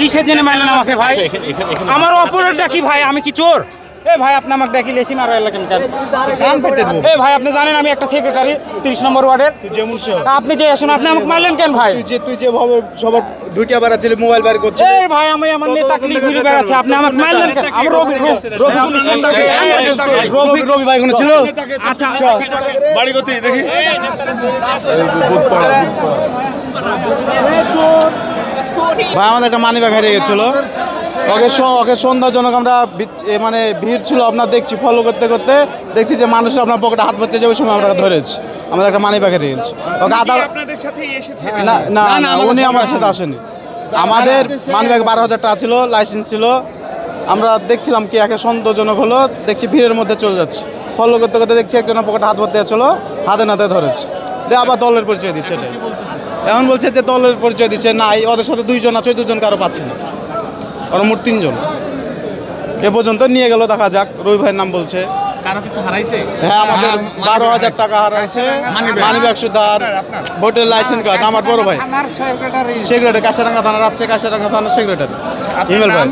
কিসের জন্য মারলেন আমাকে ভাই? আমার অপরাধটা কি ভাই? আমি কি চোর? এ ভাই আপনি আমাকে ডাকি লেসি মারা এলাকেন কেন? এ ভাই আপনি জানেন আমি একটা সেক্রেটারি 30 নম্বর ওয়ার্ডের। আপনি যে আসুন, আপনি আমাকে মারলেন কেন ভাই? তুই যেভাবে সবার ঢুকিয়ে বেড়াচ্ছিলি, মোবাইল বের করছিস। এই ভাই আমি আমার নিয়ে তাকলি ঘুরে বেড়াচ্ছে, আপনি আমাকে মারলেন কেন? আমি রবি ভাই কোনো ছিল? আচ্ছা বাড়ি করতে দেখি ভাই আমাদের একটা মানি ব্যাগ হারিয়ে গেছিল। ওকে সন্ধ্যাজনক আমরা মানে ভিড় ছিল আপনার দেখছি, ফলো করতে করতে দেখছি যে মানুষ আপনার পকেটে হাত ভরতে যাবে, ওই সময় আমরা ধরেছি। আমাদের একটা মানি ব্যাগ হারিয়ে গেছে। ওকে না না না, উনি আমার সাথে আসেনি। আমাদের মানি ব্যাগ 12,000 টাকা ছিল, লাইসেন্স ছিল। আমরা দেখছিলাম কি একে সন্দেহজনক হলো, দেখছি ভিড়ের মধ্যে চলে যাচ্ছে। ফলো করতে করতে দেখছি একজনের পকেটে হাত ভরতে যাচ্ছিল, হাতে নাতে ধরেছে। দিয়ে আবার দলের পরিচয় দিচ্ছে। এটাই এখন বলছে যে দলের পরিচয় দিচ্ছে না, ওদের সাথে 2 জন আছে, 2 জন কারো পাচ্ছি না, ওরা মোট 3 জন। এ পর্যন্ত নিয়ে গেল, দেখা যাক। রবি ভাইয়ের নাম বলছে। হ্যাঁ আমাদের 12,000 টাকা হারাইছে, মানি ব্যাগ সুদার, ভোটের লাইসেন্স কার্ড। আমার বড় ভাই সেক্রেটারি, কাশিরাঙ্গা থানার আছে, কাশিরাঙ্গা থানার সেক্রেটারি ইমেল ভাই।